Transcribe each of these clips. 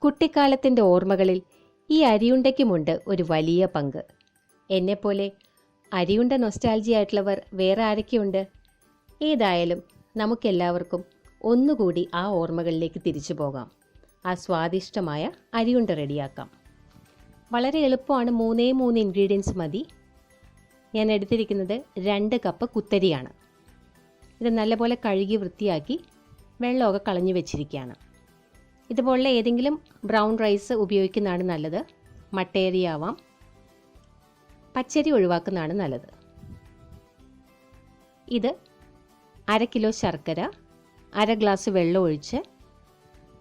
കുട്ടിക്കാലത്തിൻ്റെ ഓർമ്മകളിൽ ഈ അരിയുണ്ടയ്ക്കുമുണ്ട് ഒരു വലിയ പങ്ക്. എന്നെപ്പോലെ അരിയുണ്ട നൊസ്റ്റാൾജിയായിട്ടുള്ളവർ വേറെ ആരൊക്കെയുണ്ട്? ഏതായാലും നമുക്കെല്ലാവർക്കും ഒന്നുകൂടി ആ ഓർമ്മകളിലേക്ക് തിരിച്ചു പോകാം. ആ സ്വാദിഷ്ടമായ അരിയുണ്ട റെഡിയാക്കാം. വളരെ എളുപ്പമാണ്. 3 ഇൻഗ്രീഡിയൻസ് മതി. ഞാൻ എടുത്തിരിക്കുന്നത് 2 കപ്പ് കുത്തരിയാണ്. ഇത് നല്ലപോലെ കഴുകി വൃത്തിയാക്കി വെള്ളമൊക്കെ കളഞ്ഞു വെച്ചിരിക്കുകയാണ്. ഇതുപോലെ ഏതെങ്കിലും ബ്രൗൺ റൈസ് ഉപയോഗിക്കുന്നതാണ് നല്ലത്. മട്ടയരി ആവാം, പച്ചരി ഒഴിവാക്കുന്നതാണ് നല്ലത്. ഇത് 1/2 കിലോ ശർക്കര 1/2 ഗ്ലാസ് വെള്ളം ഒഴിച്ച്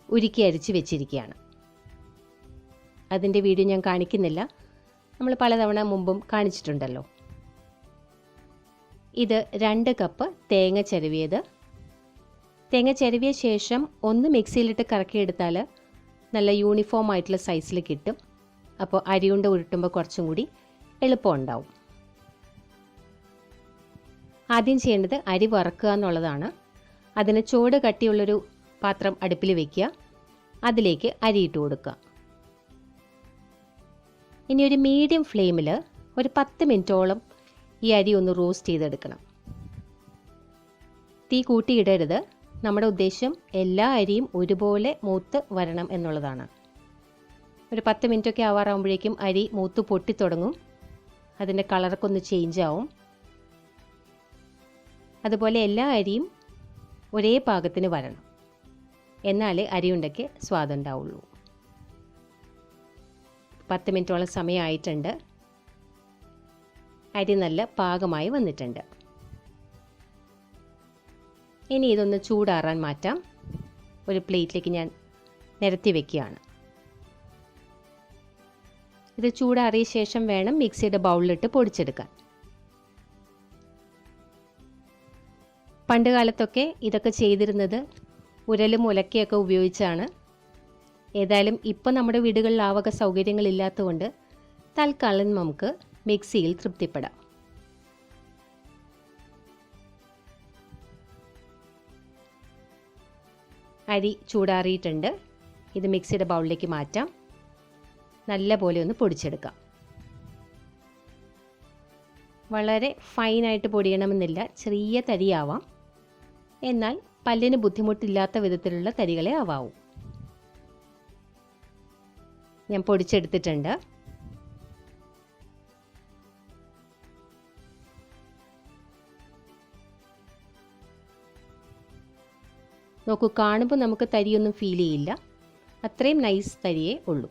ഉരുക്കി അരിച്ച് വെച്ചിരിക്കുകയാണ്. അതിൻ്റെ വീഡിയോ ഞാൻ കാണിക്കുന്നില്ല, നമ്മൾ പലതവണ മുമ്പും കാണിച്ചിട്ടുണ്ടല്ലോ. ഇത് 2 കപ്പ് തേങ്ങ ചിരവിയത്. തേങ്ങ ചിരവിയ ശേഷം ഒന്ന് മിക്സിയിലിട്ട് കറക്കിയെടുത്താൽ നല്ല യൂണിഫോം ആയിട്ടുള്ള സൈസിൽ കിട്ടും. അപ്പോൾ അരിയുണ്ട ഉരുട്ടുമ്പോൾ കുറച്ചും കൂടി എളുപ്പമുണ്ടാവും. ആദ്യം ചെയ്യേണ്ടത് അരി വറുക്കുക എന്നുള്ളതാണ്. അതിന് ചൂട് കട്ടിയുള്ളൊരു പാത്രം അടുപ്പിൽ വയ്ക്കുക. അതിലേക്ക് അരി ഇട്ട് കൊടുക്കുക. ഇനി ഒരു മീഡിയം ഫ്ലെയിമിൽ ഒരു 10 മിനിറ്റോളം ഈ അരി ഒന്ന് റോസ്റ്റ് ചെയ്തെടുക്കണം. തീ കൂട്ടിയിടരുത്. നമ്മുടെ ഉദ്ദേശം എല്ലാ അരിയും ഒരുപോലെ മൂത്ത് വരണം എന്നുള്ളതാണ്. ഒരു 10 മിനിറ്റൊക്കെ ആവാറാകുമ്പോഴേക്കും അരി മൂത്ത് പൊട്ടിത്തുടങ്ങും. അതിൻ്റെ കളറൊക്കെ ഒന്ന് ചേഞ്ച് ആവും. അതുപോലെ എല്ലാ അരിയും ഒരേ പാകത്തിന് വരണം. എന്നാലേ അരിയുണ്ടയ്ക്ക് സ്വാദുണ്ടാവുള്ളൂ. 10 മിനിറ്റോളം സമയമായിട്ടുണ്ട്. അരി നല്ല പാകമായി വന്നിട്ടുണ്ട്. ഇനി ഇതൊന്ന് ചൂടാറാൻ മാറ്റാം. ഒരു പ്ലേറ്റിലേക്ക് ഞാൻ നിരത്തി വെക്കുകയാണ്. ഇത് ചൂടാറിയ ശേഷം വേണം മിക്സിയുടെ ബൗളിലിട്ട് പൊടിച്ചെടുക്കാൻ. പണ്ട് കാലത്തൊക്കെ ഇതൊക്കെ ചെയ്തിരുന്നത് ഉരലും ഉലക്കയൊക്കെ ഉപയോഗിച്ചാണ്. ഏതായാലും ഇപ്പം നമ്മുടെ വീടുകളിൽ ആ വക സൗകര്യങ്ങളില്ലാത്തതുകൊണ്ട് തൽക്കാലം നമുക്ക് മിക്സിയിൽ തൃപ്തിപ്പെടാം. അരി ചൂടാറിയിട്ടുണ്ട്. ഇത് മിക്സിയുടെ ബൗളിലേക്ക് മാറ്റാം. നല്ല പോലെ ഒന്ന് പൊടിച്ചെടുക്കാം. വളരെ ഫൈനായിട്ട് പൊടിയണമെന്നില്ല, ചെറിയ തരിയാവാം. എന്നാൽ പല്ലിന് ബുദ്ധിമുട്ടില്ലാത്ത വിധത്തിലുള്ള തരികളെ ആവാവൂ. ഞാൻ പൊടിച്ചെടുത്തിട്ടുണ്ട്. നോക്കൂ, കാണുമ്പോൾ നമുക്ക് തരിയൊന്നും ഫീൽ ചെയ്യില്ല. അത്രയും നൈസ് തരിയേ ഉള്ളൂ.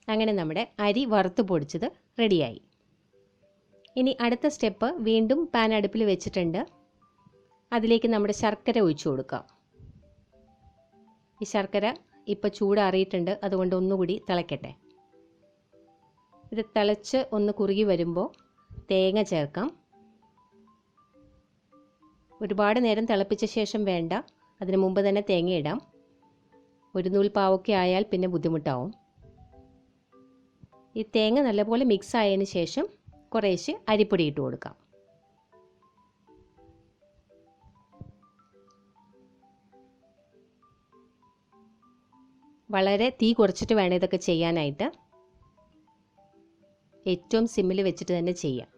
അങ്ങനെ നമ്മുടെ അരി വറുത്ത് പൊടിച്ചത് റെഡിയായി. ഇനി അടുത്ത സ്റ്റെപ്പ്, വീണ്ടും പാൻ അടുപ്പിൽ വെച്ചിട്ടുണ്ട്. അതിലേക്ക് നമ്മുടെ ശർക്കര ഒഴിച്ചു കൊടുക്കാം. ഈ ശർക്കര ഇപ്പോൾ ചൂടാറിയിട്ടുണ്ട്, അതുകൊണ്ട് ഒന്നുകൂടി തിളയ്ക്കട്ടെ. ഇത് തിളച്ച് ഒന്ന് കുറുകി വരുമ്പോൾ തേങ്ങ ചേർക്കാം. ഒരുപാട് നേരം തിളപ്പിച്ച ശേഷം വേണ്ട, അതിന് മുമ്പ് തന്നെ തേങ്ങ ഇടാം. ഒരു നൂൽ പാവൊക്കെ ആയാൽ പിന്നെ ബുദ്ധിമുട്ടാവും. ഈ തേങ്ങ നല്ലപോലെ മിക്സ് ആയതിന് ശേഷം കുറേശ്ശെ അരിപ്പൊടി ഇട്ട് കൊടുക്കാം. വളരെ തീ കുറച്ചിട്ട് വേണം ഇതൊക്കെ ചെയ്യാനായിട്ട്. ഏറ്റവും സിമ്മിൽ വെച്ചിട്ട് തന്നെ ചെയ്യാം.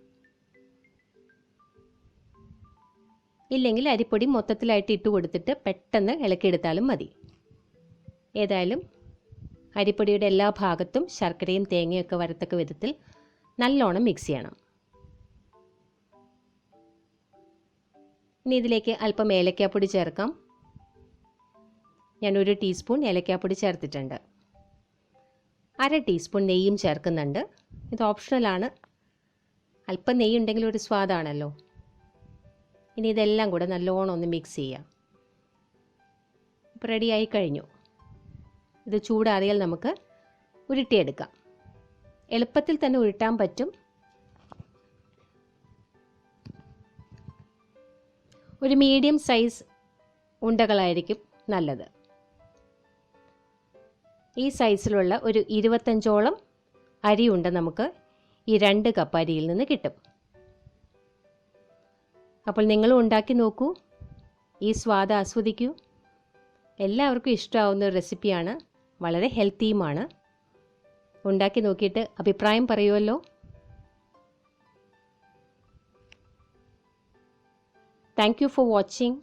ഇല്ലെങ്കിൽ അരിപ്പൊടി മൊത്തത്തിലായിട്ട് ഇട്ട് കൊടുത്തിട്ട് പെട്ടെന്ന് ഇളക്കിയെടുത്താലും മതി. ഏതായാലും അരിപ്പൊടിയുടെ എല്ലാ ഭാഗത്തും ശർക്കരയും തേങ്ങയൊക്കെ വരത്തക്ക വിധത്തിൽ നല്ലോണം മിക്സ് ചെയ്യണം. ഇനി ഇതിലേക്ക് അല്പം ഏലക്കാപ്പൊടി ചേർക്കാം. ഞാൻ 1 ടീസ്പൂൺ ഏലക്കാപ്പൊടി ചേർത്തിട്ടുണ്ട്. 1/2 ടീസ്പൂൺ നെയ്യും ചേർക്കുന്നുണ്ട്. ഇത് ഓപ്ഷണലാണ്. അല്പം നെയ്യ് ഉണ്ടെങ്കിൽ ഒരു സ്വാദാണല്ലോ. ഇനി ഇതെല്ലാം കൂടെ നല്ലോണം ഒന്ന് മിക്സ് ചെയ്യാം. ഇപ്പോൾ റെഡിയായി കഴിഞ്ഞു. ഇത് ചൂടാറിയാൽ നമുക്ക് ഉരുട്ടിയെടുക്കാം. എളുപ്പത്തിൽ തന്നെ ഉരുട്ടാൻ പറ്റും. ഒരു മീഡിയം സൈസ് ഉണ്ടകളായിരിക്കും നല്ലത്. ഈ സൈസിലുള്ള ഒരു 25ഓളം അരിയുണ്ട നമുക്ക് ഈ 2 കപ്പ് അരിയിൽ നിന്ന് കിട്ടും. അപ്പോൾ നിങ്ങളും ഉണ്ടാക്കി നോക്കൂ, ഈ സ്വാദ് ആസ്വദിക്കൂ. എല്ലാവർക്കും ഇഷ്ടമാവുന്ന ഒരു റെസിപ്പിയാണ്, വളരെ ഹെൽത്തിയുമാണ്. ഉണ്ടാക്കി നോക്കിയിട്ട് അഭിപ്രായം പറയുമല്ലോ. Thank you for watching.